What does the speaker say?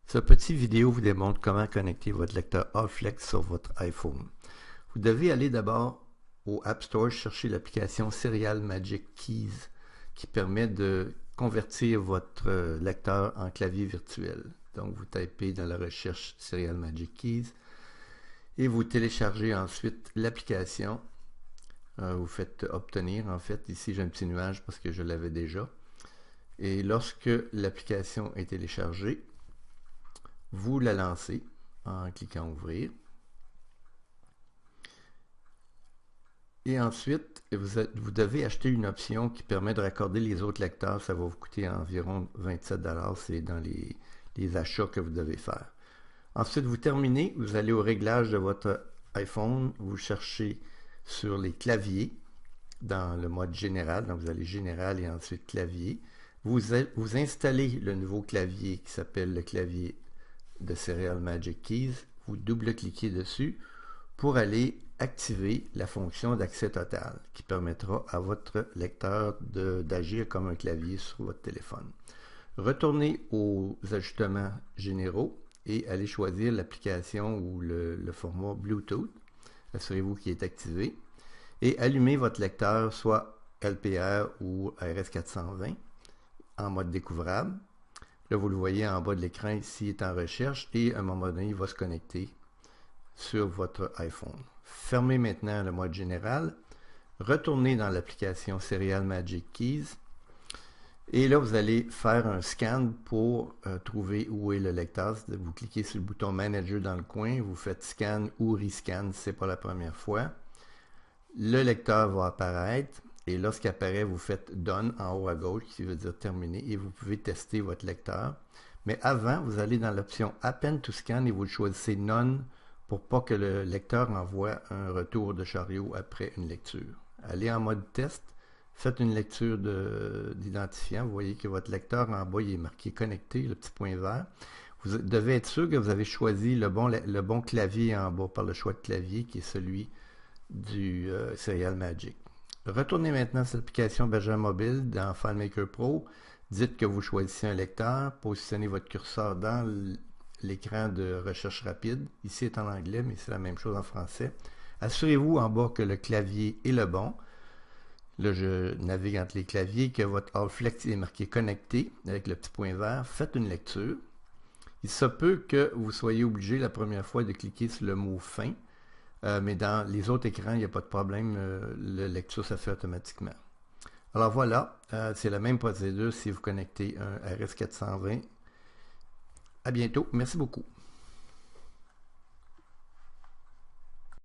Ce petit vidéo vous démontre comment connecter votre lecteur Allflex sur votre iPhone. Vous devez aller d'abord au App Store chercher l'application Serial Magic Keys qui permet de convertir votre lecteur en clavier virtuel. Donc vous tapez dans la recherche Serial Magic Keys et vous téléchargez ensuite l'application. Vous faites obtenir en fait. Ici j'ai un petit nuage parce que je l'avais déjà. Et lorsque l'application est téléchargée, vous la lancez en cliquant ouvrir. Et ensuite, vous devez acheter une option qui permet de raccorder les autres lecteurs. Ça va vous coûter environ 27 $. C'est dans les achats que vous devez faire. Ensuite, vous terminez. Vous allez au réglage de votre iPhone. Vous cherchez sur les claviers dans le mode général. Donc, vous allez général et ensuite clavier. Vous installez le nouveau clavier qui s'appelle le clavier de Serial Magic Keys. Vous double-cliquez dessus pour aller activer la fonction d'accès total qui permettra à votre lecteur d'agir comme un clavier sur votre téléphone. Retournez aux ajustements généraux et allez choisir l'application ou le format Bluetooth. Assurez-vous qu'il est activé et allumez votre lecteur soit LPR ou RS420 en mode découvrable. Là, vous le voyez en bas de l'écran, ici, il est en recherche et à un moment donné, il va se connecter sur votre iPhone. Fermez maintenant le mode général. Retournez dans l'application Serial Magic Keys. Et là, vous allez faire un scan pour trouver où est le lecteur. Vous cliquez sur le bouton Manager dans le coin. Vous faites Scan ou Rescan si ce n'est pas la première fois. Le lecteur va apparaître. Et lorsqu'il apparaît, vous faites Done en haut à gauche, qui veut dire terminé, et vous pouvez tester votre lecteur. Mais avant, vous allez dans l'option Append to Scan et vous choisissez None pour pas que le lecteur envoie un retour de chariot après une lecture. Allez en mode test, faites une lecture d'identifiant. Vous voyez que votre lecteur en bas il est marqué connecté, le petit point vert. Vous devez être sûr que vous avez choisi le bon clavier en bas par le choix de clavier qui est celui du Serial Magic. Retournez maintenant sur l'application Benjamin Mobile dans FileMaker Pro. Dites que vous choisissez un lecteur. Positionnez votre curseur dans l'écran de recherche rapide. Ici est en anglais, mais c'est la même chose en français. Assurez-vous en bas que le clavier est le bon. Là, je navigue entre les claviers, que votre Allflex est marqué connecté avec le petit point vert. Faites une lecture. Il se peut que vous soyez obligé la première fois de cliquer sur le mot fin. Mais dans les autres écrans, il n'y a pas de problème, la lecture se fait automatiquement. Alors voilà, c'est la même procédure si vous connectez un RS420. À bientôt, merci beaucoup.